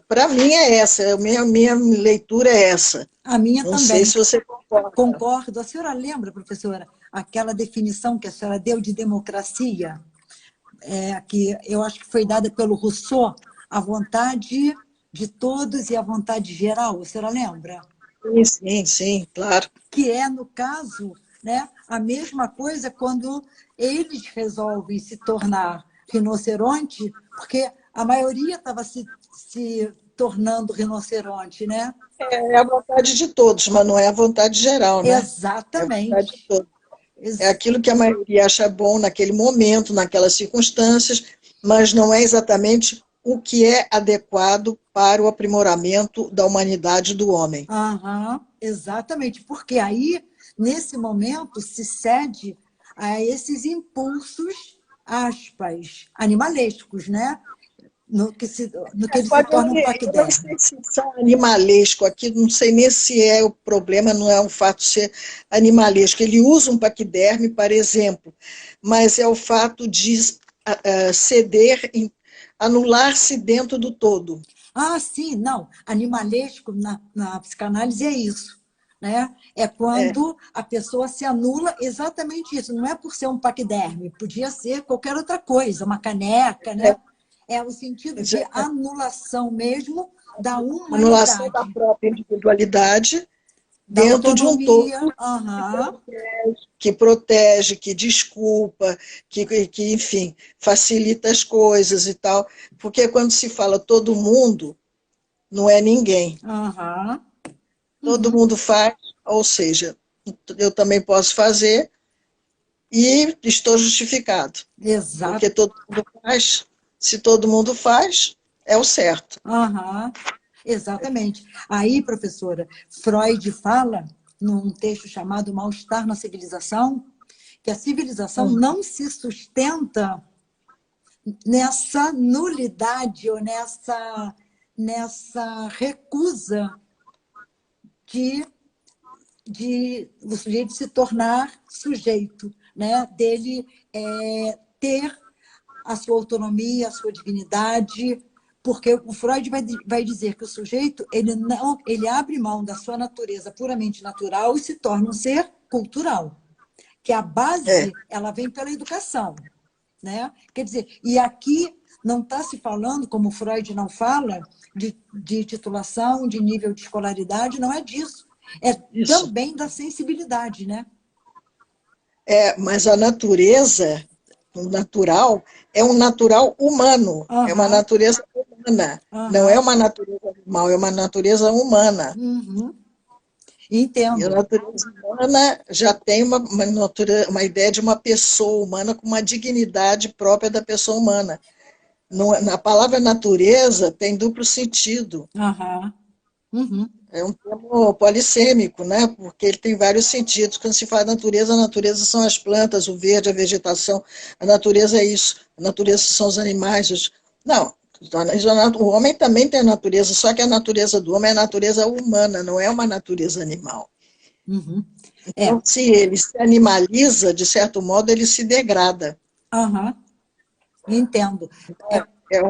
B: para mim, é essa, minha leitura é essa.
A: A minha
B: Não sei
A: também.
B: se você concorda.
A: Concordo. A senhora lembra, professora, aquela definição que a senhora deu de democracia, que eu acho que foi dada pelo Rousseau, a vontade de todos e a vontade geral, a senhora lembra?
B: Sim, sim, sim, claro.
A: Que é, no caso, né, a mesma coisa quando eles resolvem se tornar rinoceronte, porque a maioria estava se tornando rinoceronte, né?
B: É a vontade de todos, mas não é a vontade geral, né? É a vontade de
A: Exatamente.
B: todos. É aquilo que a maioria acha bom naquele momento, naquelas circunstâncias, mas não é exatamente o que é adequado para o aprimoramento da humanidade do homem.
A: Aham, exatamente, porque aí, nesse momento, se cede a esses impulsos, aspas, animalescos, né? No que ele se
B: Pode,
A: torna um
B: eu não
A: paquiderme.
B: sei se são animalesco aqui, não sei nem se é o problema, não é o fato de ser animalesco. Ele usa um paquiderme, por exemplo, mas é o fato de ceder, anular-se dentro do todo.
A: Ah, sim, não. Animalesco na psicanálise é isso. Né? É
B: É,
A: quando a pessoa se anula exatamente isso. Não é por ser um paquiderme, podia ser qualquer outra coisa, uma caneca,
B: é,
A: né? É o sentido de
B: é,
A: anulação mesmo da
B: anulação da
A: humanidade,
B: própria individualidade
A: da
B: dentro de um todo
A: autonomia. Aham,
B: que protege, que desculpa, enfim, facilita as coisas e tal. Porque quando se fala todo mundo, não é ninguém.
A: aham,
B: Todo
A: uhum,
B: mundo faz, ou seja, eu também posso fazer e estou justificado. Porque
A: exato.
B: todo mundo faz, se todo mundo faz, é o certo.
A: Aham, exatamente. Aí, professora, Freud fala, num texto chamado Mal-Estar na Civilização, que a civilização não se sustenta nessa nulidade ou nessa recusa de, de o sujeito se tornar sujeito, né? Dele ter a sua autonomia, a sua dignidade, Porque o Freud vai dizer que o sujeito ele abre mão da sua natureza puramente natural e se torna um ser cultural. Que a base ela vem pela educação. Né? Quer dizer, e aqui não está se falando, como Freud não fala, de titulação, de nível de escolaridade, não é disso. É
B: Isso.
A: também da sensibilidade, né?
B: Mas a natureza, o natural, é um natural humano, é uma natureza humana. Não é uma natureza animal, é uma natureza humana.
A: Uhum.
B: E a
A: Entendo.
B: natureza humana já tem uma ideia de uma pessoa humana com uma dignidade própria da pessoa humana. Na palavra natureza tem duplo sentido.
A: Uhum.
B: É um termo polissêmico, né? Porque ele tem vários sentidos. Quando se fala a natureza são as plantas, o verde, a vegetação. A natureza é isso. A natureza são os animais. Não, o homem também tem a natureza, só que a natureza do homem é a natureza humana, não é uma natureza animal.
A: Uhum.
B: Então, se ele se animaliza, de certo modo, ele se degrada.
A: Entendo.
B: É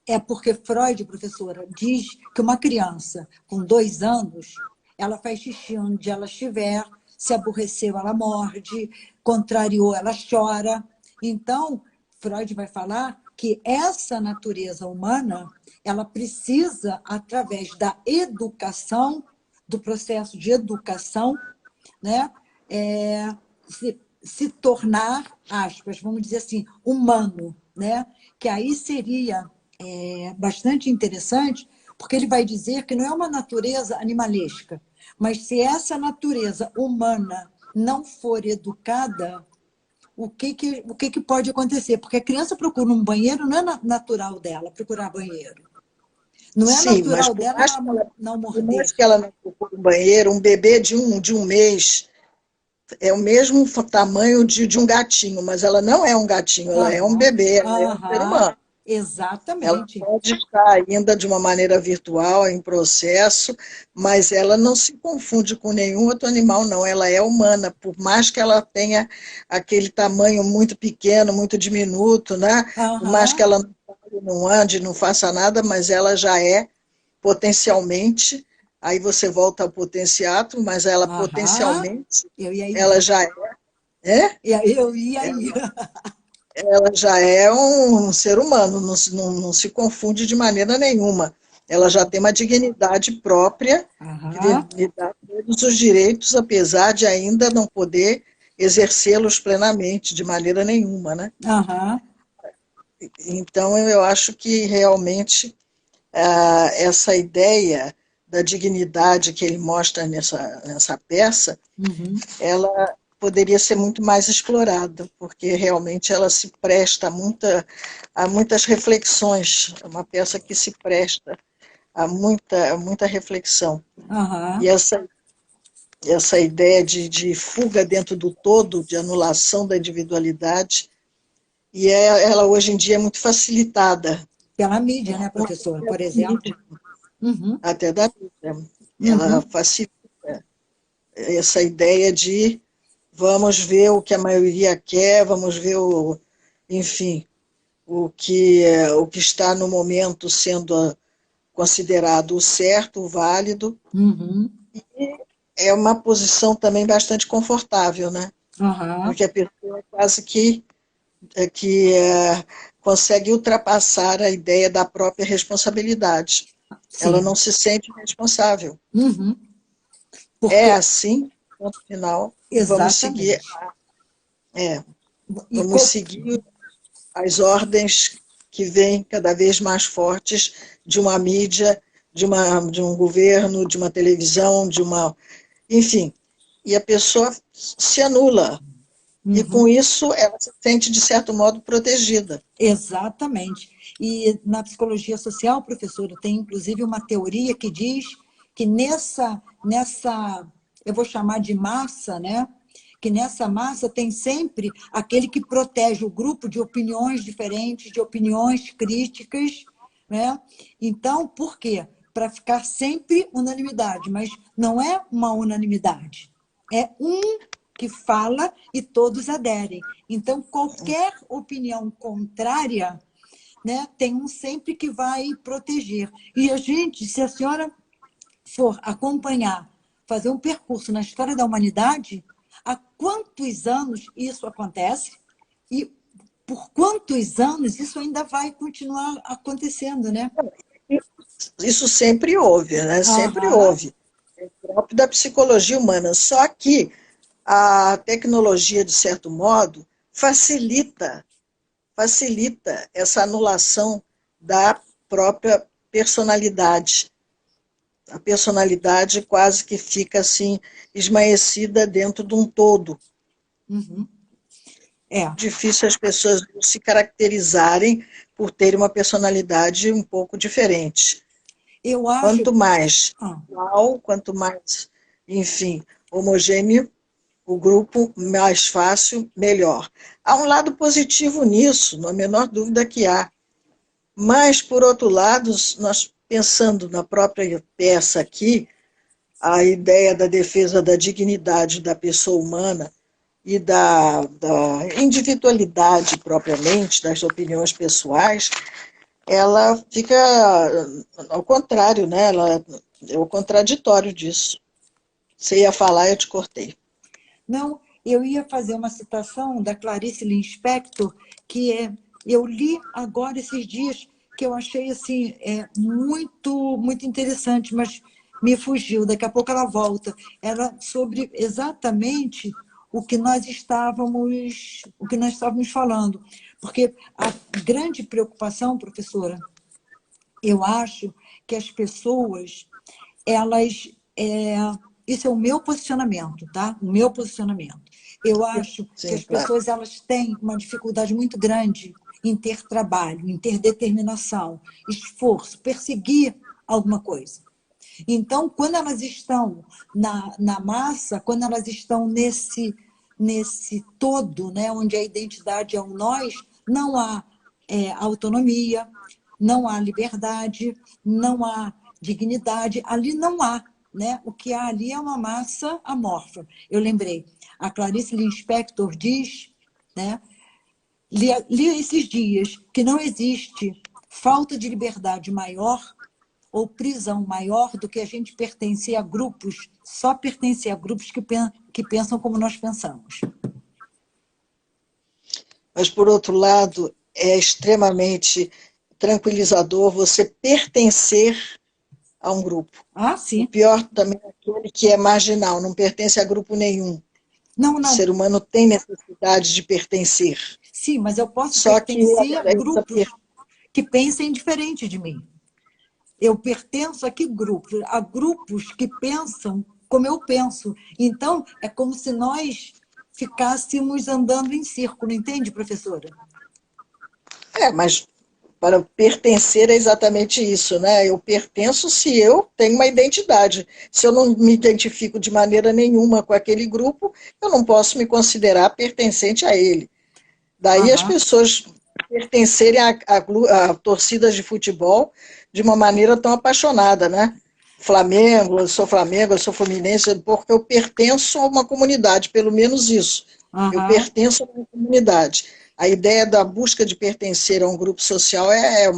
A: É porque Freud, professora, diz que uma criança com 2 anos, ela faz xixi onde ela estiver, se aborreceu, ela morde, contrariou, ela chora. Então, Freud vai falar que essa natureza humana, ela precisa, através da educação, do processo de educação, né, se tornar, aspas, vamos dizer assim, humano, né? Que aí seria bastante interessante, porque ele vai dizer que não é uma natureza animalesca, mas se essa natureza humana não for educada, o que pode acontecer? Porque a criança procura um banheiro, não é natural dela procurar banheiro. Não é
B: Sim, mas
A: natural dela ela não
B: por
A: morder.
B: mais que ela não procure um banheiro, um bebê de um mês é o mesmo tamanho de um gatinho, mas ela não é um gatinho, ela é um bebê, ela é um ser humano. Ela
A: Exatamente.
B: pode estar ainda de uma maneira virtual, em processo, mas ela não se confunde com nenhum outro animal, não. Ela é humana, por mais que ela tenha aquele tamanho muito pequeno, muito diminuto, né? Por mais que ela não ande, não faça nada, mas ela já é potencialmente. Aí você volta ao potenciato, mas ela potencialmente,
A: Eu ia aí
B: ela
A: mesmo.
B: já é,
A: Eu ia aí.
B: ela já é um ser humano, não se confunde de maneira nenhuma. Ela já tem uma dignidade própria, que lhe dá todos os direitos, apesar de ainda não poder exercê-los plenamente, de maneira nenhuma, né? Então, eu acho que realmente essa ideia da dignidade que ele mostra nessa peça, ela poderia ser muito mais explorada, porque realmente ela se presta a muitas reflexões, é uma peça que se presta a muita reflexão. E essa ideia de fuga dentro do todo, de anulação da individualidade, e ela hoje em dia é muito facilitada.
A: Pela mídia, né, professora, por exemplo?
B: Até da mídia. Ela facilita essa ideia de vamos ver o que a maioria quer, vamos ver enfim, o que está no momento sendo considerado o certo, o válido. E é uma posição também bastante confortável, né? Porque a pessoa quase que consegue ultrapassar a ideia da própria responsabilidade. Ela
A: Sim.
B: não se sente responsável. É
A: Porque,
B: assim, ponto final, e
A: exatamente. E
B: vamos seguir as ordens que vêm cada vez mais fortes de uma mídia, de um governo, de uma televisão, enfim, e a pessoa se anula. E com isso ela se sente, de certo modo, protegida.
A: Exatamente. E na psicologia social, professora, tem inclusive uma teoria que diz que eu vou chamar de massa, né? Que nessa massa tem sempre aquele que protege o grupo de opiniões diferentes, de opiniões críticas, né? Então, por quê? Para ficar sempre unanimidade, mas não é uma unanimidade. É um que fala e todos aderem. Então, qualquer opinião contrária né, tem um sempre que vai proteger. E a gente, se a senhora for acompanhar, fazer um percurso na história da humanidade, há quantos anos isso acontece e por quantos anos isso ainda vai continuar acontecendo, né?
B: Isso sempre houve, né? Sempre
A: Aham.
B: houve. É próprio da psicologia humana. Só que a tecnologia, de certo modo, facilita essa anulação da própria personalidade. A personalidade quase que fica assim, esmaecida dentro de um todo.
A: Uhum. É,
B: Difícil as pessoas se caracterizarem por terem uma personalidade um pouco diferente.
A: eu acho.
B: Quanto mais
A: Ah,
B: igual, quanto mais, enfim, homogêneo o grupo, mais fácil, melhor. Há um lado positivo nisso, não há a menor dúvida que há. Mas, por outro lado, nós pensando na própria peça aqui, a ideia da defesa da dignidade da pessoa humana e da individualidade propriamente, das opiniões pessoais, ela fica ao contrário, né? Ela é o contraditório disso. Você ia falar, eu te cortei.
A: não, eu ia fazer uma citação da Clarice Lispector, que eu li agora esses dias, que eu achei assim, muito interessante, mas me fugiu, daqui a pouco ela volta. Era sobre exatamente o que nós estávamos falando. Porque a grande preocupação, professora, eu acho que as pessoas, elas. Isso é o meu posicionamento, tá? O meu posicionamento. Eu acho que
B: Sim,
A: as
B: claro.
A: pessoas elas têm uma dificuldade muito grande em ter trabalho, em ter determinação, esforço, perseguir alguma coisa. Então, quando elas estão na massa, quando elas estão nesse todo, né, onde a identidade é um nós, não há autonomia, não há liberdade, não há dignidade, ali não há. Né? O que há ali é uma massa amorfa. Eu lembrei, a Clarice Lispector diz, né, li esses dias, que não existe falta de liberdade maior ou prisão maior do que a gente pertencer a grupos, só pertencer a grupos que pensam como nós pensamos.
B: Mas, por outro lado, é extremamente tranquilizador você pertencer a um grupo.
A: Ah,
B: O
A: sim.
B: pior também é aquele que é marginal, não pertence a grupo nenhum.
A: Não,
B: O
A: não.
B: ser humano tem necessidade de pertencer.
A: Sim, mas eu posso
B: Só que
A: pertencer a grupos que pensem diferente de mim. Eu pertenço a que grupos? A grupos que pensam como eu penso. Então, é como se nós ficássemos andando em círculo, entende, professora?
B: mas para pertencer é exatamente isso, né? Eu pertenço se eu tenho uma identidade. Se eu não me identifico de maneira nenhuma com aquele grupo, eu não posso me considerar pertencente a ele. Daí as
A: Aham.
B: pessoas pertencerem a torcidas de futebol de uma maneira tão apaixonada, né? Flamengo, eu sou Fluminense, porque eu pertenço a uma comunidade, pelo menos isso. Eu
A: Aham.
B: pertenço a uma comunidade. A ideia da busca de pertencer a um grupo social é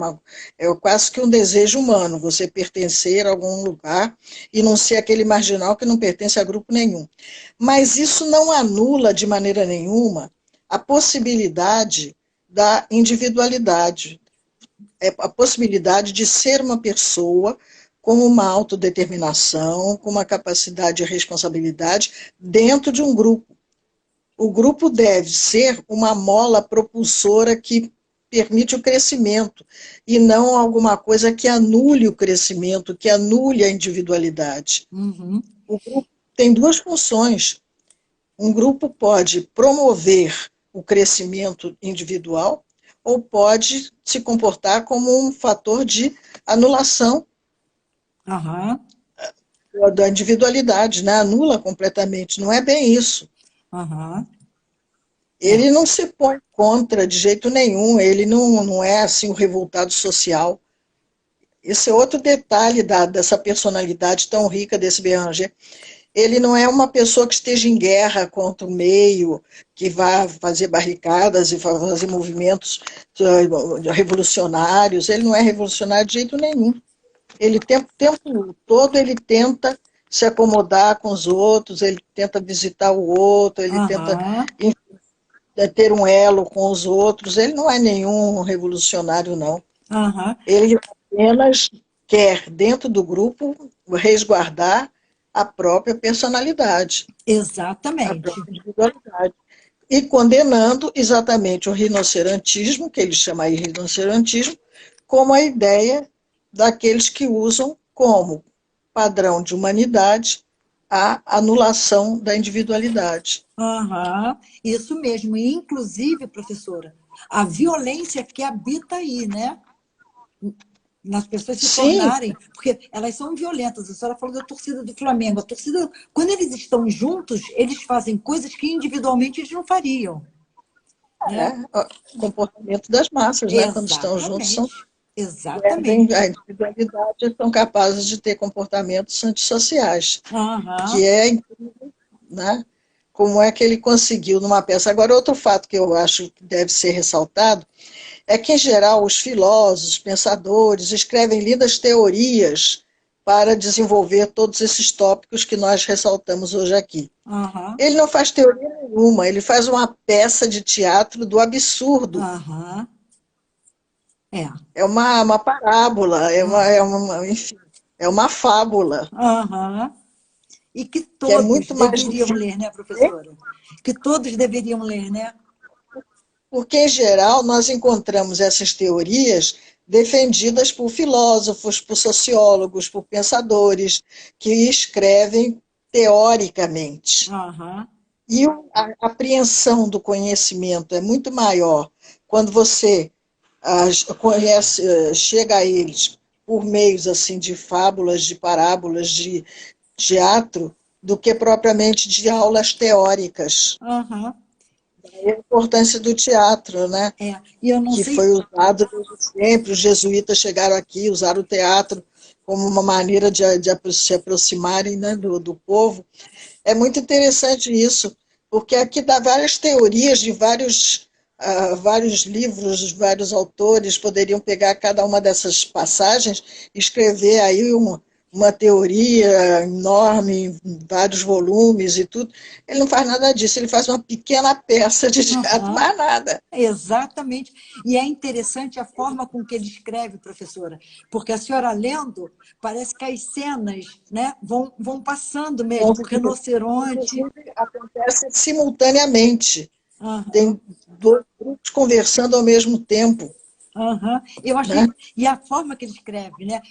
B: quase que um desejo humano, você pertencer a algum lugar e não ser aquele marginal que não pertence a grupo nenhum. Mas isso não anula de maneira nenhuma a possibilidade da individualidade, a possibilidade de ser uma pessoa com uma autodeterminação, com uma capacidade de responsabilidade dentro de um grupo. O grupo deve ser uma mola propulsora que permite o crescimento e não alguma coisa que anule o crescimento, que anule a individualidade.
A: Uhum.
B: O grupo tem duas funções. Um grupo pode promover o crescimento individual ou pode se comportar como um fator de anulação
A: Aham.
B: da individualidade, né? Anula completamente. Não é bem isso.
A: Aham. É.
B: Ele não se põe contra de jeito nenhum, ele não é assim o revoltado social. Esse é outro detalhe dessa personalidade tão rica desse Béranger. ele não é uma pessoa que esteja em guerra contra o meio, que vá fazer barricadas e fazer movimentos revolucionários. Ele não é revolucionário de jeito nenhum. Ele, o tempo todo, ele tenta se acomodar com os outros, ele tenta visitar o outro, ele tenta
A: Aham,
B: ter um elo com os outros. Ele não é nenhum revolucionário, não.
A: aham,
B: Ele apenas quer, dentro do grupo, resguardar a própria personalidade, a
A: exatamente.
B: própria individualidade. E condenando exatamente o rinocerantismo, que ele chama aí rinocerantismo, como a ideia daqueles que usam como padrão de humanidade a anulação da individualidade.
A: Aham, isso mesmo. E, inclusive, professora, a violência que habita aí, né? Nas pessoas se
B: Sim,
A: tornarem, porque elas são violentas. A senhora falou da torcida do Flamengo. A torcida, quando eles estão juntos, eles fazem coisas que individualmente eles não fariam, né?
B: o comportamento das massas, né? Quando estão juntos, são,
A: Exatamente,
B: perdem a
A: exatamente.
B: individualidade e são capazes de ter comportamentos antissociais, que
A: Aham,
B: é, né? Como é que ele conseguiu numa peça. Agora, outro fato que eu acho que deve ser ressaltado é que, em geral, os filósofos, os pensadores, escrevem lindas teorias para desenvolver todos esses tópicos que nós ressaltamos hoje aqui.
A: aham,
B: Ele não faz teoria nenhuma, ele faz uma peça de teatro do absurdo.
A: aham. É.
B: É uma parábola, enfim, é uma fábula,
A: Aham. E que
B: que é
A: todos
B: muito mais
A: deveriam
B: difícil,
A: ler, né, professora? Que todos deveriam ler, né?
B: porque, em geral, nós encontramos essas teorias defendidas por filósofos, por sociólogos, por pensadores, que escrevem teoricamente.
A: Aham,
B: E a apreensão do conhecimento é muito maior quando você conhece, chega a eles por meios assim de fábulas, de parábolas, de teatro, do que propriamente de aulas teóricas.
A: aham.
B: E a importância do teatro, né?
A: É. E eu não
B: Que
A: sei.
B: foi usado desde sempre. Os jesuítas chegaram aqui, usaram o teatro como uma maneira de se aproximarem, né, do povo. É muito interessante isso, porque aqui dá várias teorias de vários livros, vários autores poderiam pegar cada uma dessas passagens e escrever aí uma teoria enorme, em vários volumes e tudo. Ele não faz nada disso, ele faz uma pequena peça de teatro,
A: Aham.
B: mais nada.
A: Exatamente. E é interessante a forma com que ele escreve, professora, porque a senhora lendo, parece que as cenas, né, vão passando mesmo. O rinoceronte.
B: Inclusive, acontece simultaneamente.
A: Aham,
B: Tem dois grupos conversando ao mesmo tempo,
A: aham. Eu
B: né?
A: achei. E a forma que ele escreve, né?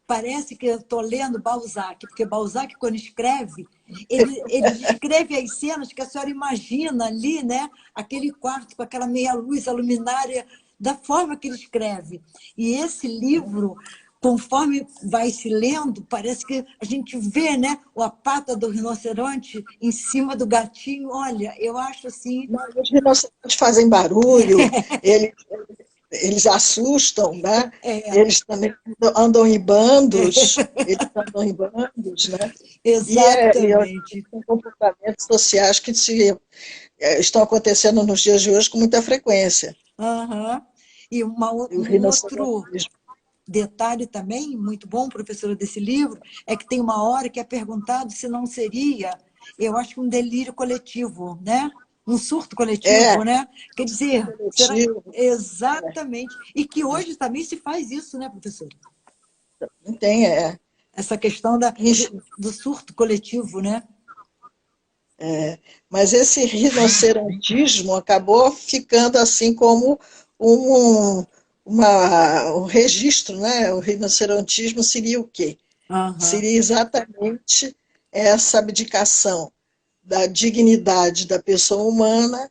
A: Parece que eu estou lendo Balzac, porque Balzac, quando escreve, ele descreve as cenas que a senhora imagina ali, né? Aquele quarto com aquela meia luz, a luminária, da forma que ele escreve. E esse livro, conforme vai se lendo, parece que a gente vê, né, a pata do rinoceronte em cima do gatinho. Olha, eu acho assim.
B: Mas os rinocerontes fazem barulho, eles, eles assustam, né?
A: É,
B: Eles também andam em bandos, né? E
A: exatamente.
B: são comportamentos sociais que estão acontecendo nos dias de hoje com muita frequência.
A: Aham. E
B: E o
A: um outro
B: rinoceronte.
A: detalhe também, muito bom, professora, desse livro, é que tem uma hora que é perguntado se não seria, eu acho que um delírio coletivo, né? Um surto coletivo,
B: É,
A: né? Quer dizer, será
B: coletivo,
A: exatamente. E que hoje também se faz isso, né, professora?
B: não tem,
A: Essa questão
B: enfim,
A: do surto coletivo, né?
B: mas esse rinocerontismo acabou ficando assim como um, um registro, né? O rinocerontismo seria o quê?
A: Aham,
B: Seria exatamente essa abdicação da dignidade da pessoa humana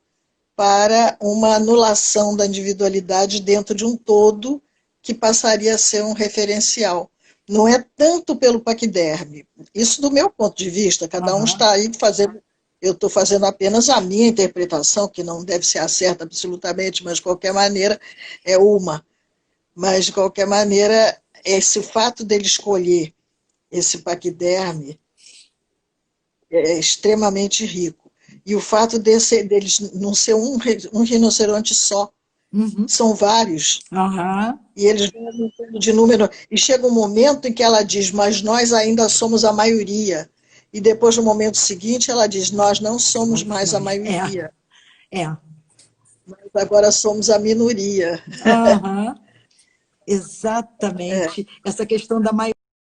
B: para uma anulação da individualidade dentro de um todo que passaria a ser um referencial. Não é tanto pelo paquiderme. Isso do meu ponto de vista, cada um
A: aham.
B: está aí fazendo. Eu estou fazendo apenas a minha interpretação, que não deve ser a certa absolutamente, mas de qualquer maneira é uma. Mas, de qualquer maneira, esse fato dele escolher esse paquiderme é extremamente rico. E o fato deles não ser um rinoceronte só,
A: Uhum.
B: são vários.
A: Aham.
B: E eles vão aumentando de número. E chega um momento em que ela diz, mas nós ainda somos a maioria. E depois, no momento seguinte, ela diz, nós não somos mais a maioria.
A: É.
B: Mas agora somos a minoria.
A: Aham. Exatamente. Essa questão da maioria.